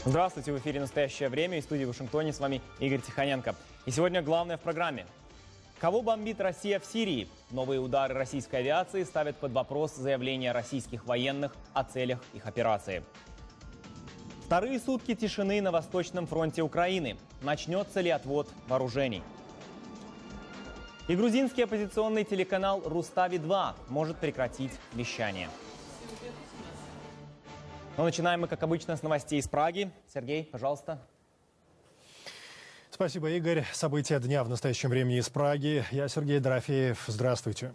Здравствуйте, в эфире «Настоящее время» и студии в Вашингтоне. С вами Игорь Тихоненко. И сегодня главное в программе. Кого бомбит Россия в Сирии? Новые удары российской авиации ставят под вопрос заявления российских военных о целях их операции. Вторые сутки тишины на Восточном фронте Украины. Начнется ли отвод вооружений? И грузинский оппозиционный телеканал «Рустави-2» может прекратить вещание. Но начинаем мы, как обычно, с новостей из Праги. Сергей, пожалуйста. Спасибо, Игорь. События дня в настоящем времени из Праги. Я Сергей Дорофеев. Здравствуйте.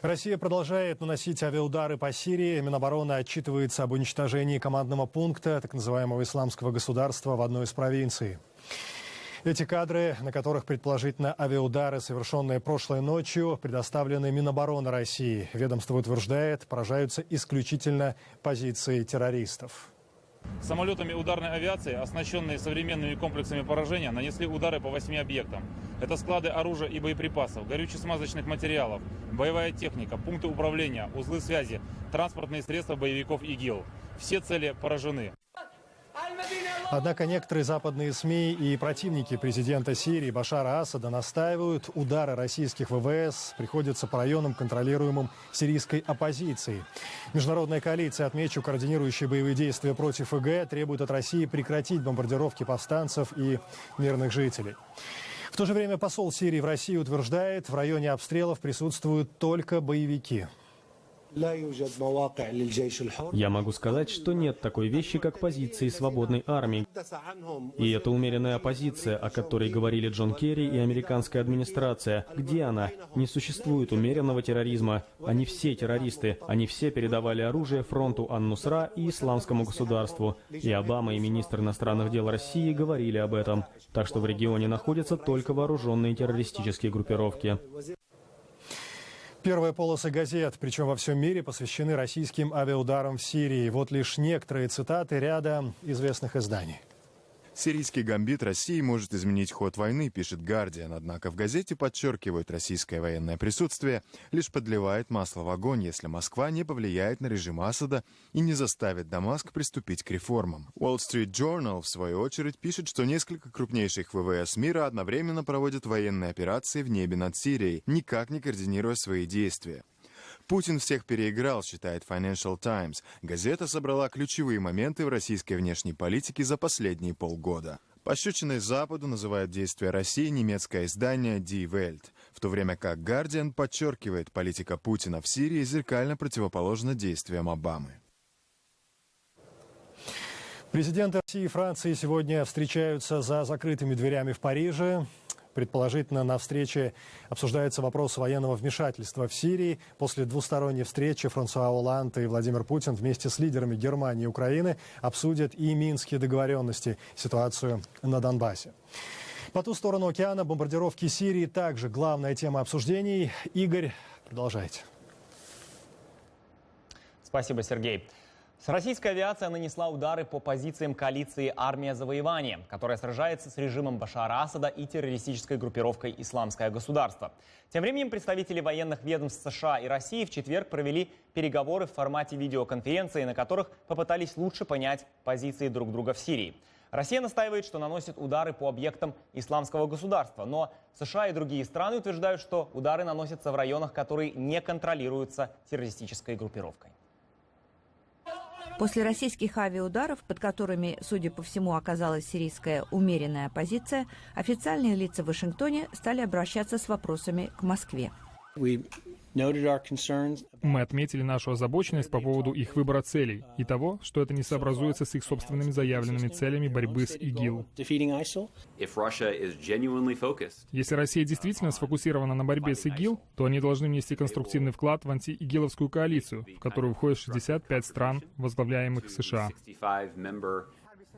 Россия продолжает наносить авиаудары по Сирии. Минобороны отчитывается об уничтожении командного пункта так называемого исламского государства в одной из провинций. Эти кадры, на которых предположительно авиаудары, совершенные прошлой ночью, предоставлены Минобороны России. Ведомство утверждает, поражаются исключительно позиции террористов. Самолетами ударной авиации, оснащенные современными комплексами поражения, нанесли удары по 8 объектам. Это склады оружия и боеприпасов, горюче-смазочных материалов, боевая техника, пункты управления, узлы связи, транспортные средства боевиков ИГИЛ. Все цели поражены. Однако некоторые западные СМИ и противники президента Сирии Башара Асада настаивают, удары российских ВВС приходятся по районам, контролируемым сирийской оппозицией. Международная коалиция, отмечу, координирующая боевые действия против ИГ, требует от России прекратить бомбардировки повстанцев и мирных жителей. В то же время посол Сирии в России утверждает, в районе обстрелов присутствуют только боевики. Я могу сказать, что нет такой вещи, как позиции свободной армии. И это умеренная оппозиция, о которой говорили Джон Керри и американская администрация. Где она? Не существует умеренного терроризма. Они все террористы. Они все передавали оружие фронту Ан-Нусра и исламскому государству. И Обама, и министр иностранных дел России говорили об этом. Так что в регионе находятся только вооруженные террористические группировки. Первые полосы газет, причем во всем мире, посвящены российским авиаударам в Сирии. Вот лишь некоторые цитаты ряда известных изданий. Сирийский гамбит России может изменить ход войны, пишет «Гардиан». Однако в газете подчеркивают, российское военное присутствие лишь подливает масло в огонь, если Москва не повлияет на режим Асада и не заставит Дамаск приступить к реформам. Wall Street Journal, в свою очередь, пишет, что несколько крупнейших ВВС мира одновременно проводят военные операции в небе над Сирией, никак не координируя свои действия. Путин всех переиграл, считает Financial Times. Газета собрала ключевые моменты в российской внешней политике за последние полгода. Пощечиной Западу называет действия России немецкое издание Die Welt, в то время как Guardian подчеркивает, политика Путина в Сирии зеркально противоположна действиям Обамы. Президенты России и Франции сегодня встречаются за закрытыми дверями в Париже. Предположительно, на встрече обсуждается вопрос военного вмешательства в Сирии. После двусторонней встречи Франсуа Олланд и Владимир Путин вместе с лидерами Германии и Украины обсудят и минские договоренности, ситуацию на Донбассе. По ту сторону океана бомбардировки Сирии также главная тема обсуждений. Игорь, продолжайте. Спасибо, Сергей. Российская авиация нанесла удары по позициям коалиции «Армия завоевания», которая сражается с режимом Башара Асада и террористической группировкой «Исламское государство». Тем временем представители военных ведомств США и России в четверг провели переговоры в формате видеоконференции, на которых попытались лучше понять позиции друг друга в Сирии. Россия настаивает, что наносит удары по объектам «Исламского государства», но США и другие страны утверждают, что удары наносятся в районах, которые не контролируются террористической группировкой. После российских авиаударов, под которыми, судя по всему, оказалась сирийская умеренная оппозиция, официальные лица в Вашингтоне стали обращаться с вопросами к Москве. Мы отметили нашу озабоченность по поводу их выбора целей и того, что это не сообразуется с их собственными заявленными целями борьбы с ИГИЛ. Если Россия действительно сфокусирована на борьбе с ИГИЛ, то они должны внести конструктивный вклад в антиигиловскую коалицию, в которую входят 65 стран, возглавляемых США.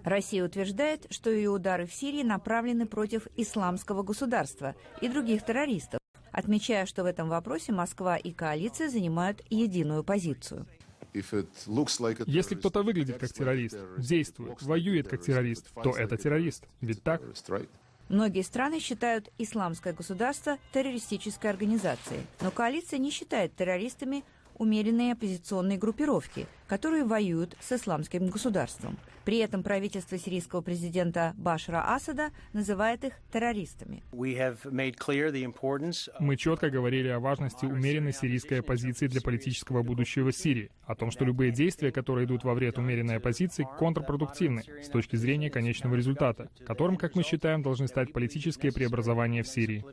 Россия утверждает, что ее удары в Сирии направлены против исламского государства и других террористов, отмечая, что в этом вопросе Москва и коалиция занимают единую позицию. Если кто-то выглядит как террорист, действует, воюет как террорист, то это террорист. Ведь так? Многие страны считают исламское государство террористической организацией, но коалиция не считает террористами умеренные оппозиционные группировки, которые воюют с исламским государством. При этом правительство сирийского президента Башара Асада называет их террористами. Мы четко говорили о важности умеренной сирийской оппозиции для политического будущего Сирии, о том, что любые действия, которые идут во вред умеренной оппозиции, контрпродуктивны с точки зрения конечного результата, которым, как мы считаем, должны стать политические преобразования в Сирии.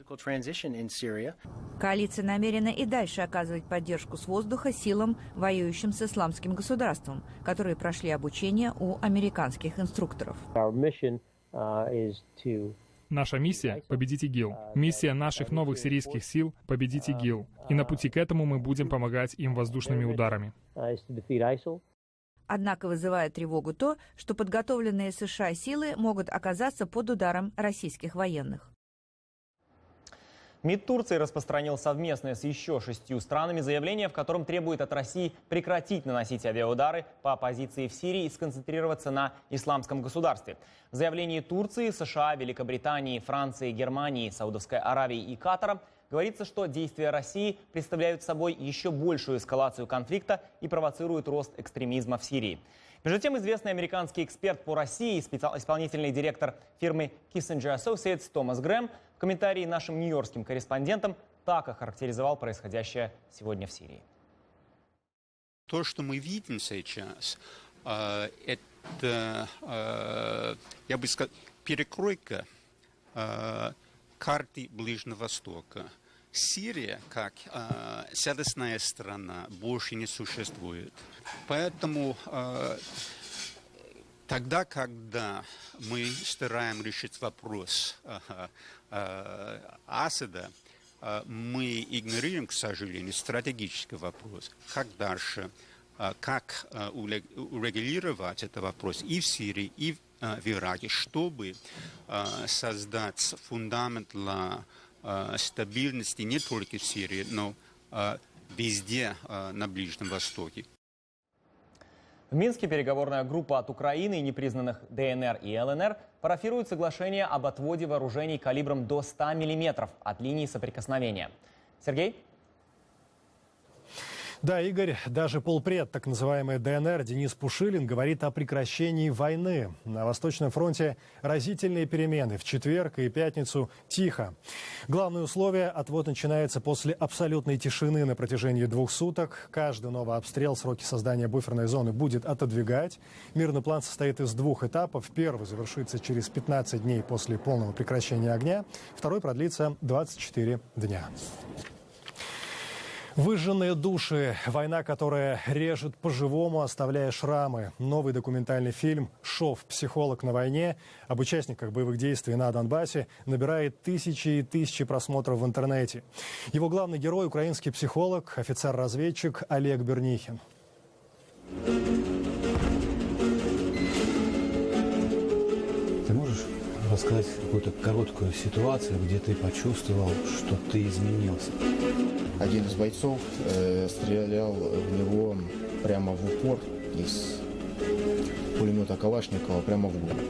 Коалиция намерена и дальше оказывать поддержку с воздуха силам, воюющим с исламским государством, которые прошли обучение у американских инструкторов. Наша миссия — победить ИГИЛ. Миссия наших новых сирийских сил — победить ИГИЛ. И на пути к этому мы будем помогать им воздушными ударами. Однако вызывает тревогу то, что подготовленные США силы могут оказаться под ударом российских военных. МИД Турции распространил совместное с еще 6 странами заявление, в котором требует от России прекратить наносить авиаудары по оппозиции в Сирии и сконцентрироваться на исламском государстве. В заявлении Турции, США, Великобритании, Франции, Германии, Саудовской Аравии и Катара говорится, что действия России представляют собой еще большую эскалацию конфликта и провоцируют рост экстремизма в Сирии. Между тем, известный американский эксперт по России, исполнительный директор фирмы Kissinger Associates Томас Грэм в комментарии нашим нью-йоркским корреспондентам так охарактеризовал происходящее сегодня в Сирии. То, что мы видим сейчас, это, я бы сказал, перекройка карты Ближнего Востока. Сирия, как целостная страна, больше не существует. Поэтому тогда, когда мы стараемся решить вопрос Асада, мы игнорируем, к сожалению, стратегический вопрос. Как дальше, как урегулировать этот вопрос и в Сирии, и в Ираке, чтобы создать фундамент для стабильности не только в Сирии, но везде на Ближнем Востоке. В Минске переговорная группа от Украины и непризнанных ДНР и ЛНР парафирует соглашение об отводе вооружений калибром до 100 мм от линии соприкосновения. Сергей? Да, Игорь, даже полпред так называемой ДНР Денис Пушилин говорит о прекращении войны. На Восточном фронте разительные перемены. В четверг и пятницу тихо. Главное условие – отвод начинается после абсолютной тишины на протяжении 2 суток. Каждый новый обстрел сроки создания буферной зоны будет отодвигать. Мирный план состоит из 2 этапов. Первый завершится через 15 дней после полного прекращения огня. Второй продлится 24 дня. Выжженные души. Война, которая режет по-живому, оставляя шрамы. Новый документальный фильм «Шов. Психолог на войне» об участниках боевых действий на Донбассе набирает тысячи и тысячи просмотров в интернете. Его главный герой – украинский психолог, офицер-разведчик Олег Бернихин. Ты можешь рассказать какую-то короткую ситуацию, где ты почувствовал, что ты изменился? Один из бойцов стрелял в него прямо в упор из пулемета Калашникова прямо в голову.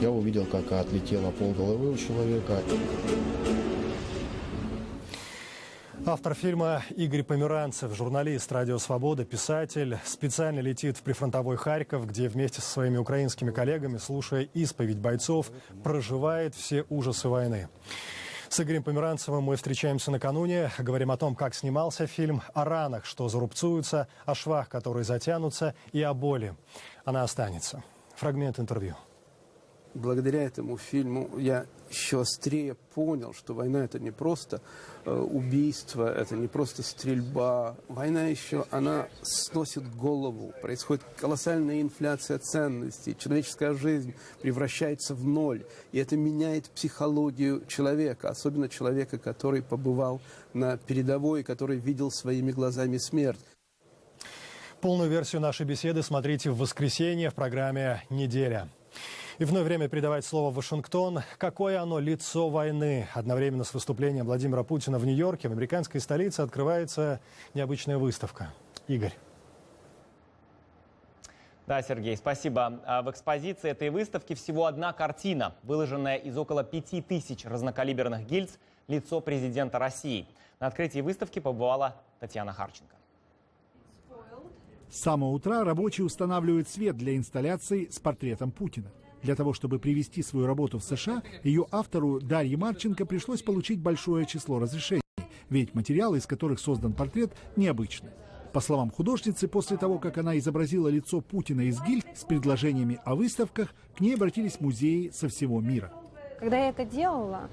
Я увидел, как отлетело полголовы у человека. Автор фильма Игорь Померанцев, журналист «Радио Свобода», писатель, специально летит в прифронтовой Харьков, где вместе со своими украинскими коллегами, слушая исповедь бойцов, проживает все ужасы войны. С Игорем Померанцевым мы встречаемся накануне, говорим о том, как снимался фильм, о ранах, что зарубцуются, о швах, которые затянутся, и о боли. Она останется. Фрагмент интервью. Благодаря этому фильму я еще острее понял, что война – это не просто убийство, это не просто стрельба. Война еще, она сносит голову, происходит колоссальная инфляция ценностей, человеческая жизнь превращается в ноль. И это меняет психологию человека, особенно человека, который побывал на передовой, который видел своими глазами смерть. Полную версию нашей беседы смотрите в воскресенье в программе «Неделя». И вновь время передавать слово в Вашингтон. Какое оно лицо войны? Одновременно с выступлением Владимира Путина в Нью-Йорке в американской столице открывается необычная выставка. Игорь. Да, Сергей, спасибо. В экспозиции этой выставки всего одна картина, выложенная из около 5000 разнокалиберных гильз «Лицо президента России». На открытии выставки побывала Татьяна Харченко. С самого утра рабочие устанавливают свет для инсталляции с портретом Путина. Для того, чтобы привести свою работу в США, ее автору Дарье Марченко пришлось получить большое число разрешений, ведь материалы, из которых создан портрет, необычны. По словам художницы, после того, как она изобразила лицо Путина из гильз с предложениями о выставках, к ней обратились музеи со всего мира. Когда я это делала,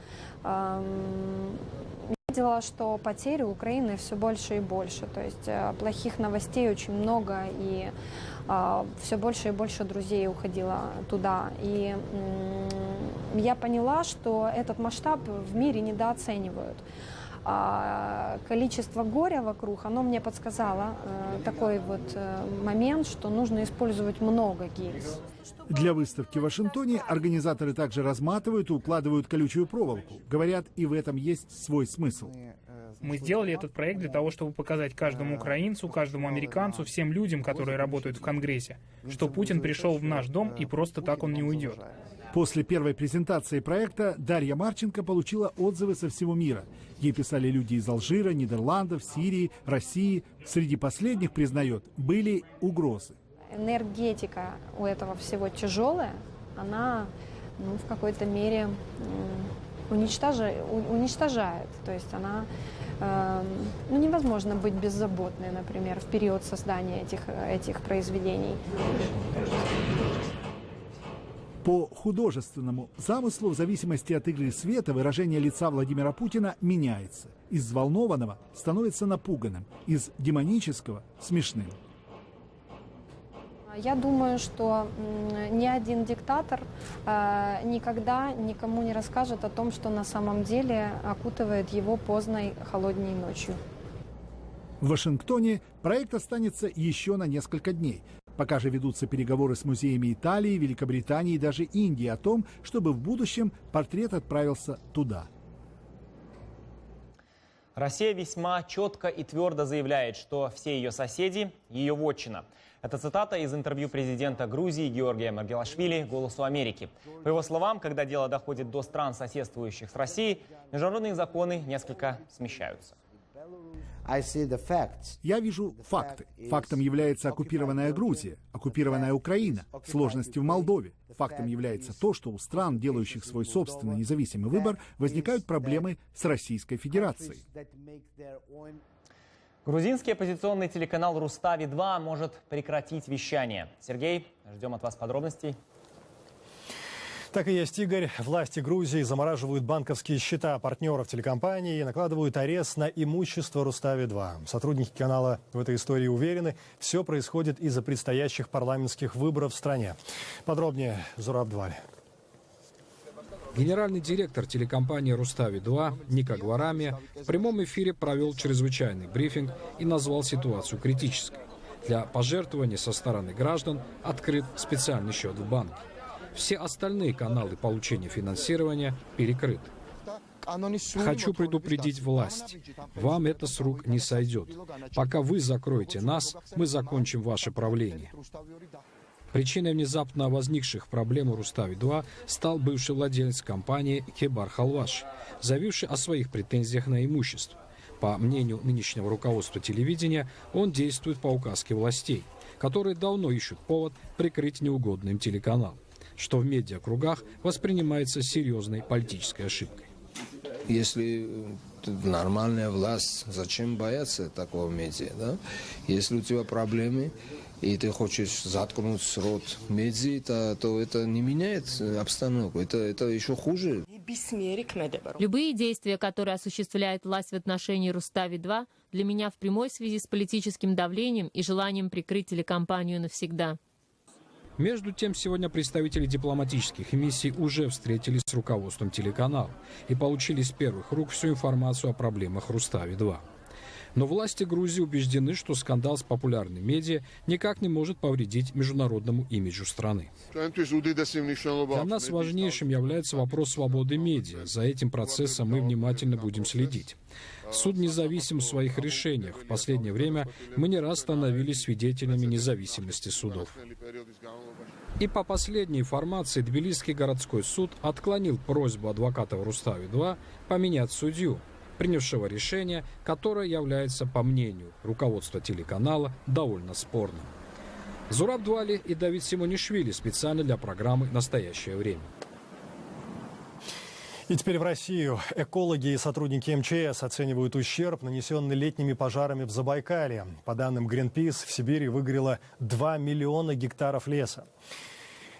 видела, что потери Украины все больше и больше. То есть плохих новостей очень много, и все больше и больше друзей уходило туда. И я поняла, что этот масштаб в мире недооценивают. Количество горя вокруг, оно мне подсказало такой вот момент, что нужно использовать много гильз. Для выставки в Вашингтоне организаторы также разматывают и укладывают колючую проволоку. Говорят, и в этом есть свой смысл. Мы сделали этот проект для того, чтобы показать каждому украинцу, каждому американцу, всем людям, которые работают в Конгрессе, что Путин пришел в наш дом и просто так он не уйдет. После первой презентации проекта Дарья Марченко получила отзывы со всего мира. Ей писали люди из Алжира, Нидерландов, Сирии, России. Среди последних, признает, были угрозы. Энергетика у этого всего тяжелая, она в какой-то мере уничтожает. То есть она невозможно быть беззаботной, например, в период создания этих произведений. По художественному замыслу, в зависимости от игры света, выражение лица Владимира Путина меняется. Из взволнованного становится напуганным, из демонического – смешным. Я думаю, что ни один диктатор никогда никому не расскажет о том, что на самом деле окутывает его поздной холодной ночью. В Вашингтоне проект останется еще на несколько дней. Пока же ведутся переговоры с музеями Италии, Великобритании и даже Индии о том, чтобы в будущем портрет отправился туда. Россия весьма четко и твердо заявляет, что все ее соседи – ее вотчина. Это цитата из интервью президента Грузии Георгия Маргелашвили «Голосу Америки». По его словам, когда дело доходит до стран, соседствующих с Россией, международные законы несколько смещаются. Я вижу факты. Фактом является оккупированная Грузия, оккупированная Украина, сложности в Молдове. Фактом является то, что у стран, делающих свой собственный независимый выбор, возникают проблемы с Российской Федерацией. Грузинский оппозиционный телеканал «Рустави-2» может прекратить вещание. Сергей, ждем от вас подробностей. Так и есть, Игорь. Власти Грузии замораживают банковские счета партнеров телекомпании и накладывают арест на имущество «Рустави-2». Сотрудники канала в этой истории уверены, все происходит из-за предстоящих парламентских выборов в стране. Подробнее Зураб Дваль. Генеральный директор телекомпании «Рустави-2» Ника Гварами в прямом эфире провел чрезвычайный брифинг и назвал ситуацию критической. Для пожертвований со стороны граждан открыт специальный счет в банке. Все остальные каналы получения финансирования перекрыты. Хочу предупредить власти. Вам это с рук не сойдет. Пока вы закроете нас, мы закончим ваше правление. Причиной внезапно возникших проблем у «Рустави-2» стал бывший владелец компании Кебар Халваш, заявивший о своих претензиях на имущество. По мнению нынешнего руководства телевидения, он действует по указке властей, которые давно ищут повод прикрыть неугодный им телеканал, что в медиакругах воспринимается серьезной политической ошибкой. Если нормальная власть, зачем бояться такого медиа? Да? Если у тебя проблемы, и ты хочешь заткнуть рот медиа, то это не меняет обстановку, это еще хуже. Любые действия, которые осуществляет власть в отношении «Рустави-2», для меня в прямой связи с политическим давлением и желанием прикрыть телекомпанию навсегда. Между тем, сегодня представители дипломатических миссий уже встретились с руководством телеканала и получили с первых рук всю информацию о проблемах «Рустави-2». Но власти Грузии убеждены, что скандал с популярными медиа никак не может повредить международному имиджу страны. Для нас важнейшим является вопрос свободы медиа. За этим процессом мы внимательно будем следить. Суд независим в своих решениях. В последнее время мы не раз становились свидетелями независимости судов. И по последней информации, Тбилисский городской суд отклонил просьбу адвокатов «Рустави-2» поменять судью. принявшего решение, которое является, по мнению руководства телеканала, довольно спорным. Зураб Двали и Давид Симонишвили специально для программы «Настоящее время». И теперь в Россию. Экологи и сотрудники МЧС оценивают ущерб, нанесенный летними пожарами в Забайкалье. По данным Greenpeace, в Сибири выгорело 2 миллиона гектаров леса.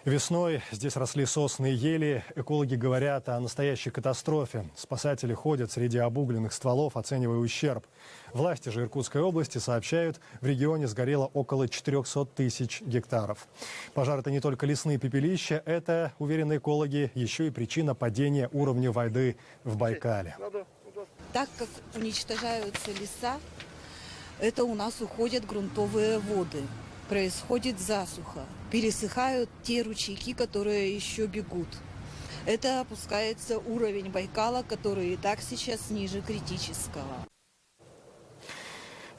Весной здесь росли сосны и ели. Экологи говорят о настоящей катастрофе. Спасатели ходят среди обугленных стволов, оценивая ущерб. Власти же Иркутской области сообщают, в регионе сгорело около 400 тысяч гектаров. Пожар – это не только лесные пепелища, это, уверены экологи, еще и причина падения уровня воды в Байкале. Так как уничтожаются леса, это у нас уходят грунтовые воды. Происходит засуха. Пересыхают те ручейки, которые еще бегут. Это опускается уровень Байкала, который и так сейчас ниже критического.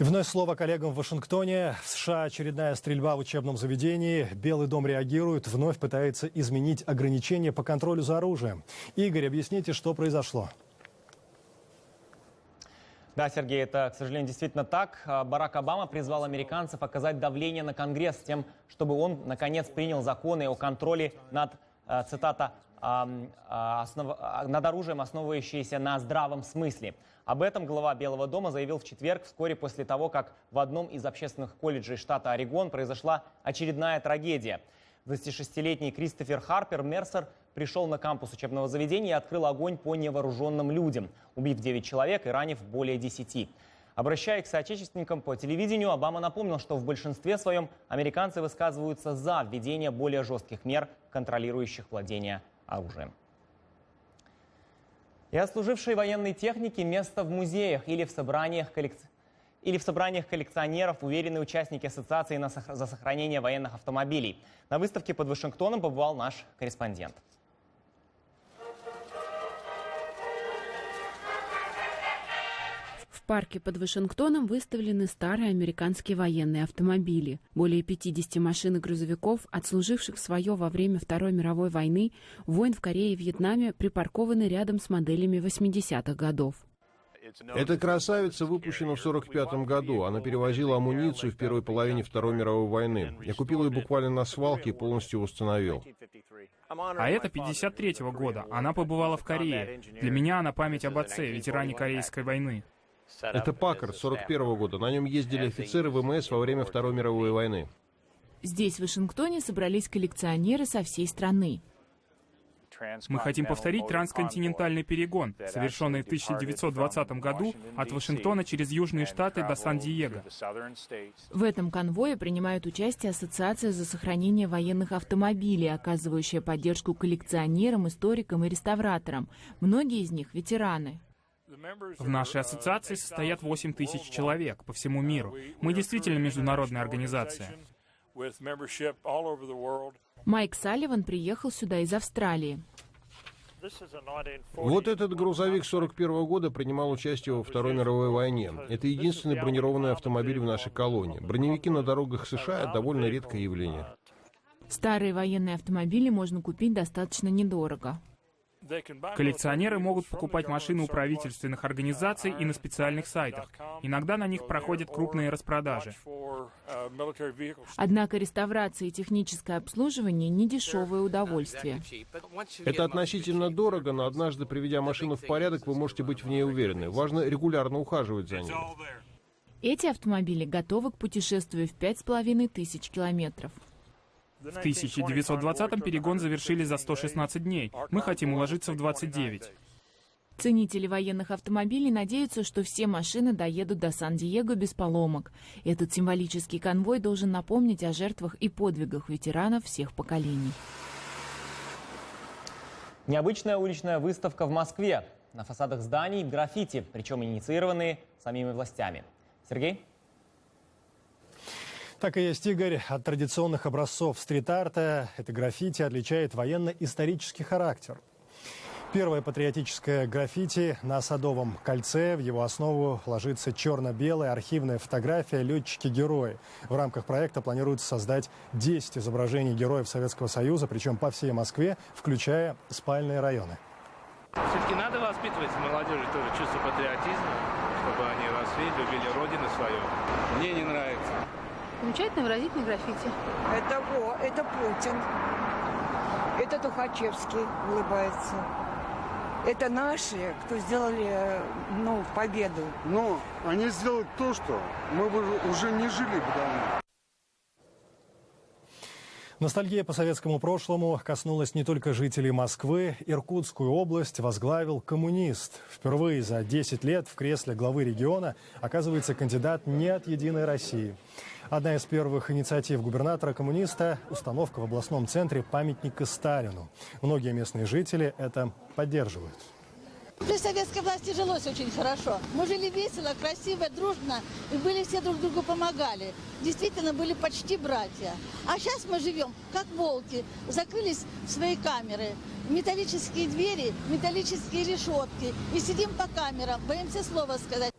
И вновь слово коллегам в Вашингтоне. В США очередная стрельба в учебном заведении. Белый дом реагирует, вновь пытается изменить ограничения по контролю за оружием. Игорь, объясните, что произошло? Да, Сергей, это, к сожалению, действительно так. Барак Обама призвал американцев оказать давление на Конгресс с тем, чтобы он, наконец, принял законы о контроле над, цитата, над оружием, основывающиеся на здравом смысле. Об этом глава Белого дома заявил в четверг, вскоре после того, как в одном из общественных колледжей штата Орегон произошла очередная трагедия. 26-летний Кристофер Харпер Мерсер пришел на кампус учебного заведения и открыл огонь по невооруженным людям, убив 9 человек и ранив более 10. Обращаясь к соотечественникам по телевидению, Обама напомнил, что в большинстве своем американцы высказываются за введение более жестких мер, контролирующих владение оружием. И отслужившей военной техники место в музеях или в собраниях коллекционеров уверены участники Ассоциации за сохранение военных автомобилей. На выставке под Вашингтоном побывал наш корреспондент. В парке под Вашингтоном выставлены старые американские военные автомобили. Более 50 машин и грузовиков, отслуживших свое во время Второй мировой войны, войн в Корее и Вьетнаме, припаркованы рядом с моделями 80-х годов. Эта красавица выпущена в 1945 году. Она перевозила амуницию в первой половине Второй мировой войны. Я купил ее буквально на свалке и полностью восстановил. А это 1953 года. Она побывала в Корее. Для меня она память об отце, ветеране Корейской войны. Это Паккард 1941 года. На нем ездили офицеры ВМС во время Второй мировой войны. Здесь, в Вашингтоне, собрались коллекционеры со всей страны. Мы хотим повторить трансконтинентальный перегон, совершенный в 1920 году от Вашингтона через Южные Штаты до Сан-Диего. В этом конвое принимают участие Ассоциация за сохранение военных автомобилей, оказывающая поддержку коллекционерам, историкам и реставраторам. Многие из них — ветераны. В нашей ассоциации состоят 8 тысяч человек по всему миру. Мы действительно международная организация. Майк Салливан приехал сюда из Австралии. Вот этот грузовик 1941 года принимал участие во Второй мировой войне. Это единственный бронированный автомобиль в нашей колонии. Броневики на дорогах США — довольно редкое явление. Старые военные автомобили можно купить достаточно недорого. Коллекционеры могут покупать машины у правительственных организаций и на специальных сайтах. Иногда на них проходят крупные распродажи. Однако реставрация и техническое обслуживание — не дешевое удовольствие. Это относительно дорого, но однажды, приведя машину в порядок, вы можете быть в ней уверены. Важно регулярно ухаживать за ней. Эти автомобили готовы к путешествию в 5500 километров. В 1920-м перегон завершили за 116 дней. Мы хотим уложиться в 29. Ценители военных автомобилей надеются, что все машины доедут до Сан-Диего без поломок. Этот символический конвой должен напомнить о жертвах и подвигах ветеранов всех поколений. Необычная уличная выставка в Москве. На фасадах зданий граффити, причем инициированные самими властями. Сергей? Так и есть, Игорь. От традиционных образцов стрит-арта это граффити отличает военно-исторический характер. Первое патриотическое граффити на Садовом кольце. В его основу ложится черно-белая архивная фотография «Летчики-герои». В рамках проекта планируется создать 10 изображений героев Советского Союза, причем по всей Москве, включая спальные районы. Все-таки надо воспитывать в молодежи тоже чувство патриотизма, чтобы они росли, любили родину свою. Мне не нравится. Замечательно выразительный граффити. Это Путин. Это Тухачевский улыбается. Это наши, кто сделали, победу. Но они сделают то, что мы бы уже не жили бы давно. Ностальгия по советскому прошлому коснулась не только жителей Москвы. Иркутскую область возглавил коммунист. Впервые за 10 лет в кресле главы региона оказывается кандидат не от «Единой России». Одна из первых инициатив губернатора-коммуниста – установка в областном центре памятника Сталину. Многие местные жители это поддерживают. При советской власти жилось очень хорошо. Мы жили весело, красиво, дружно, и были все друг другу помогали. Действительно, были почти братья. А сейчас мы живем как волки, закрылись в свои камеры. Металлические двери, металлические решетки. И сидим по камерам, боимся слова сказать.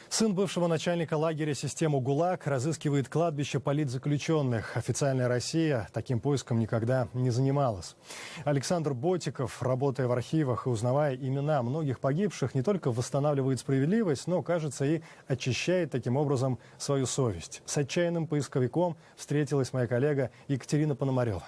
Сын бывшего начальника лагеря системы ГУЛАГ разыскивает кладбище политзаключенных. Официальная Россия таким поиском никогда не занималась. Александр Ботиков, работая в архивах и узнавая имена многих погибших, не только восстанавливает справедливость, но, кажется, и очищает таким образом свою совесть. С отчаянным поисковиком встретилась моя коллега Екатерина Пономарева.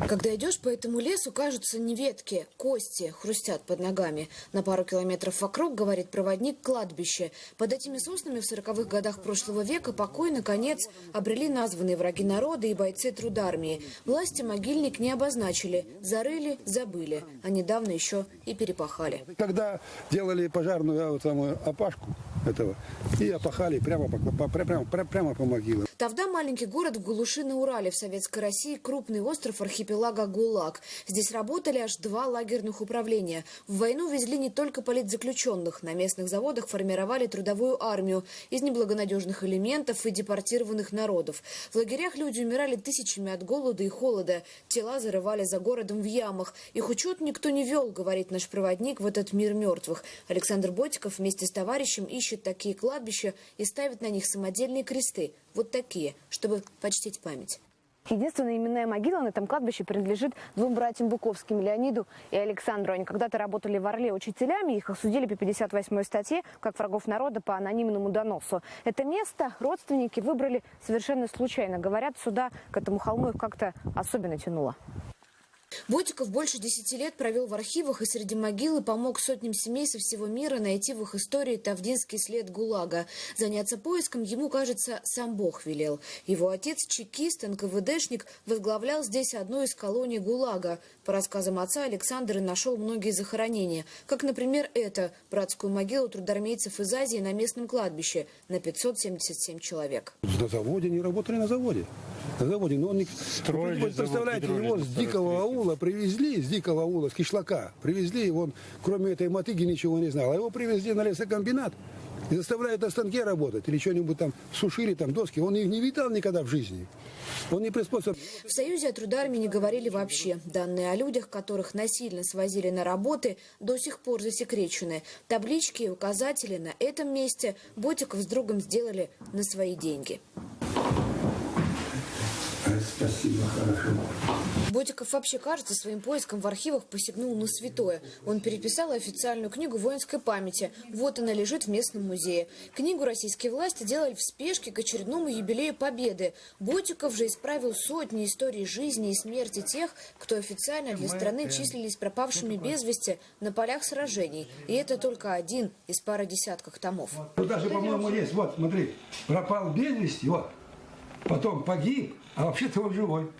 Когда идешь по этому лесу, кажутся не ветки, кости хрустят под ногами. На пару километров вокруг, говорит проводник, кладбище. Под этими соснами в 40-х годах прошлого века покой, наконец, обрели названные враги народа и бойцы трудармии. Власти могильник не обозначили, зарыли, забыли, а недавно еще и перепахали. Когда делали пожарную опашку этого, и опахали прямо по могилам. Тавда – маленький город в глуши на Урале. В Советской России крупный остров архипелага ГУЛАГ. Здесь работали аж 2 лагерных управления. В войну везли не только политзаключенных. На местных заводах формировали трудовую армию из неблагонадежных элементов и депортированных народов. В лагерях люди умирали тысячами от голода и холода. Тела зарывали за городом в ямах. Их учет никто не вел, говорит наш проводник в этот мир мертвых. Александр Ботиков вместе с товарищем ищет такие кладбища и ставит на них самодельные кресты. Вот такие, чтобы почтить память. Единственная именная могила на этом кладбище принадлежит 2 братьям Буковским, Леониду и Александру. Они когда-то работали в Орле учителями, их осудили по 58-й статье, как врагов народа по анонимному доносу. Это место родственники выбрали совершенно случайно. Говорят, сюда, к этому холму, их как-то особенно тянуло. Ботиков больше 10 лет провел в архивах и среди могил и помог сотням семей со всего мира найти в их истории тавдинский след ГУЛАГа. Заняться поиском ему, кажется, сам Бог велел. Его отец, чекист, НКВДшник, возглавлял здесь одну из колоний ГУЛАГа. По рассказам отца, Александр нашел многие захоронения. Как, например, это братскую могилу трудармейцев из Азии на местном кладбище на 577 человек. На заводе, не работали на заводе. На заводе, но он не... Представляете, его с дикого аула привезли, с кишлака, привезли, он кроме этой мотыги ничего не знал. А его привезли на лесокомбинат и заставляют на станке работать или что-нибудь там сушили, там доски. Он их не видал никогда в жизни. Он не приспособлен. В Союзе о трудармии не говорили вообще. Данные о людях, которых насильно свозили на работы, до сих пор засекречены. Таблички и указатели на этом месте Ботиков с другом сделали на свои деньги. Спасибо, хорошо. Ботиков вообще, кажется, своим поиском в архивах посягнул на святое. Он переписал официальную книгу воинской памяти. Вот она лежит в местном музее. Книгу российские власти делали в спешке к очередному юбилею Победы. Ботиков же исправил сотни историй жизни и смерти тех, кто официально для страны числились пропавшими без вести на полях сражений. И это только один из пары десятков томов. Тут даже, по-моему, есть. Вот, смотри, пропал без вести, вот. Потом погиб, а вообще-то он живой.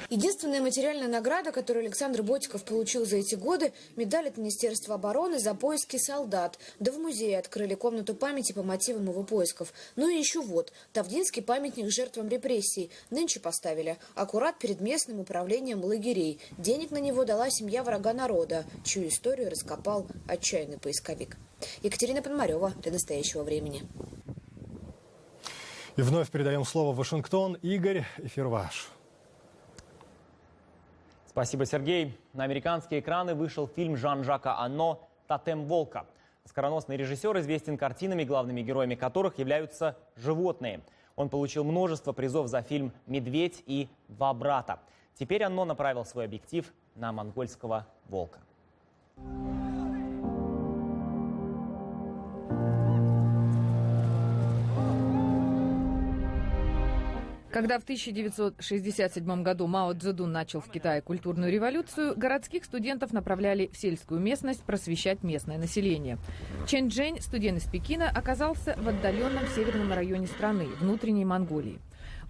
Единственная материальная награда, которую Александр Ботиков получил за эти годы – медаль от Министерства обороны за поиски солдат. Да в музее открыли комнату памяти по мотивам его поисков. Ну и еще вот, тавдинский памятник жертвам репрессий. Нынче поставили аккурат перед местным управлением лагерей. Денег на него дала семья врага народа, чью историю раскопал отчаянный поисковик. Екатерина Пономарева для настоящего времени. И вновь передаем слово в Вашингтон. Игорь, эфир ваш. Спасибо, Сергей. На американские экраны вышел фильм Жан-Жака Анно «Тотем волка». Скороносный режиссер известен картинами, главными героями которых являются животные. Он получил множество призов за фильм «Медведь» и «Два брата». Теперь Анно направил свой объектив на монгольского волка. Когда в 1967 году Мао Цзэдун начал в Китае культурную революцию, городских студентов направляли в сельскую местность просвещать местное население. Чен Чжэнь, студент из Пекина, оказался в отдаленном северном районе страны, внутренней Монголии.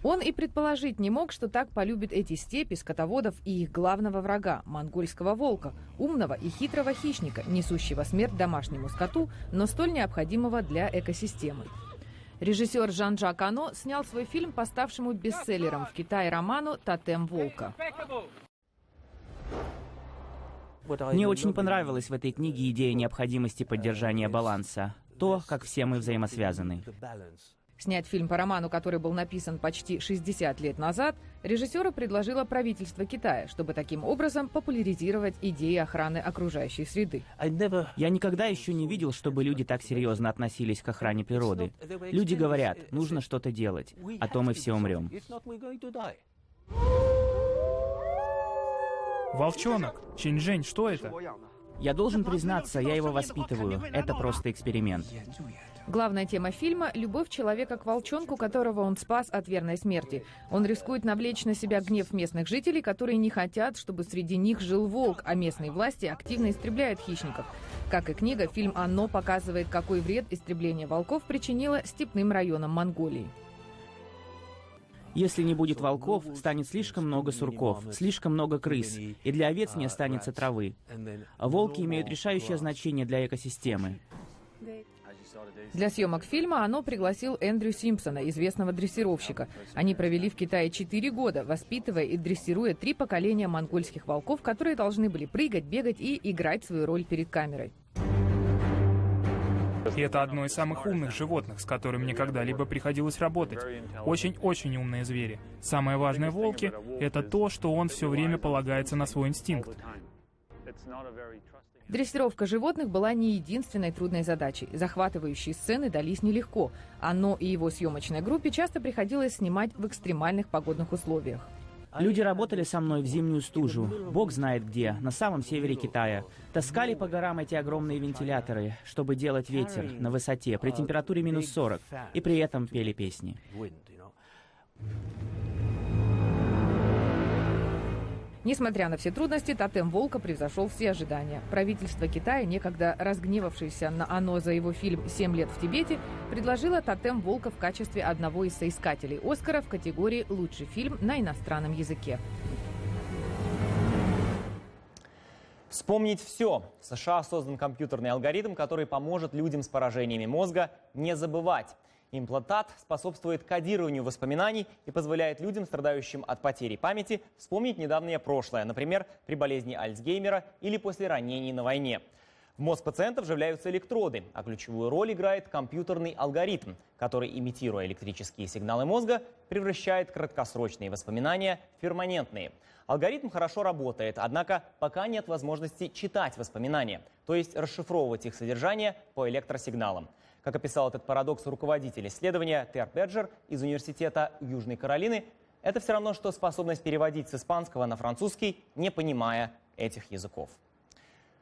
Он и предположить не мог, что так полюбит эти степи, скотоводов и их главного врага – монгольского волка, умного и хитрого хищника, несущего смерть домашнему скоту, но столь необходимого для экосистемы. Режиссер Жан-Жак Ано снял свой фильм по ставшему бестселлером в Китае роману «Тотем волка». Мне очень понравилась в этой книге идея необходимости поддержания баланса. То, как все мы взаимосвязаны. Снять фильм по роману, который был написан почти 60 лет назад, режиссеру предложило правительство Китая, чтобы таким образом популяризировать идеи охраны окружающей среды. Я никогда еще не видел, чтобы люди так серьезно относились к охране природы. Люди говорят, нужно что-то делать, а то мы все умрем. Волчонок, Чен Чжэнь, что это? Я должен признаться, я его воспитываю. Это просто эксперимент. Главная тема фильма – любовь человека к волчонку, которого он спас от верной смерти. Он рискует навлечь на себя гнев местных жителей, которые не хотят, чтобы среди них жил волк, а местные власти активно истребляют хищников. Как и книга, фильм «Анно» показывает, какой вред истребление волков причинило степным районам Монголии. Если не будет волков, станет слишком много сурков, слишком много крыс, и для овец не останется травы. Волки имеют решающее значение для экосистемы. Для съемок фильма Ано пригласил Эндрю Симпсона, известного дрессировщика. Они провели в Китае 4 года, воспитывая и дрессируя 3 поколения монгольских волков, которые должны были прыгать, бегать и играть свою роль перед камерой. И это одно из самых умных животных, с которым мне когда-либо приходилось работать. Очень-очень умные звери. Самое важное в волке — это то, что он все время полагается на свой инстинкт. Дрессировка животных была не единственной трудной задачей. Захватывающие сцены дались нелегко. Ано и его съемочной группе часто приходилось снимать в экстремальных погодных условиях. Люди работали со мной в зимнюю стужу, бог знает где, на самом севере Китая. Таскали по горам эти огромные вентиляторы, чтобы делать ветер на высоте при температуре минус 40, и при этом пели песни. Несмотря на все трудности, «Тотем волка» превзошел все ожидания. Правительство Китая, некогда разгневавшееся на Ано за его фильм «7 лет в Тибете», предложило «Тотем волка» в качестве одного из соискателей «Оскара» в категории «Лучший фильм на иностранном языке». Вспомнить все. В США создан компьютерный алгоритм, который поможет людям с поражениями мозга не забывать. Имплантат способствует кодированию воспоминаний и позволяет людям, страдающим от потери памяти, вспомнить недавнее прошлое, например, при болезни Альцгеймера или после ранений на войне. В мозг пациентов вживляются электроды, а ключевую роль играет компьютерный алгоритм, который, имитируя электрические сигналы мозга, превращает краткосрочные воспоминания в перманентные. Алгоритм хорошо работает, однако пока нет возможности читать воспоминания, то есть расшифровывать их содержание по электросигналам. Как описал этот парадокс руководитель исследования Тер Беджер из Университета Южной Каролины, это все равно, что способность переводить с испанского на французский, не понимая этих языков.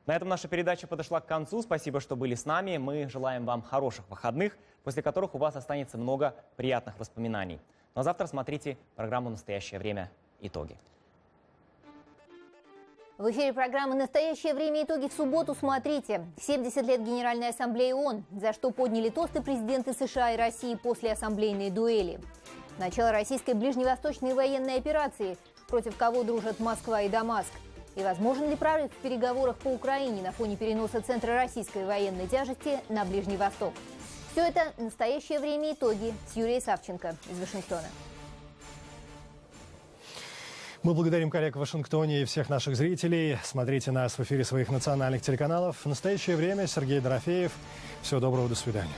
На этом наша передача подошла к концу. Спасибо, что были с нами. Мы желаем вам хороших выходных, после которых у вас останется много приятных воспоминаний. Ну а завтра смотрите программу «Настоящее время. Итоги». В эфире программы «Настоящее время. Итоги» в субботу смотрите. 70 лет Генеральной Ассамблеи ООН, за что подняли тосты президенты США и России после ассамблейной дуэли. Начало российской ближневосточной военной операции, против кого дружат Москва и Дамаск. И возможен ли прорыв в переговорах по Украине на фоне переноса центра российской военной тяжести на Ближний Восток? Все это «Настоящее время. Итоги» с Юлией Савченко из Вашингтона. Мы благодарим коллег в Вашингтоне и всех наших зрителей. Смотрите нас в эфире своих национальных телеканалов. В настоящее время Сергей Дорофеев. Всего доброго, до свидания.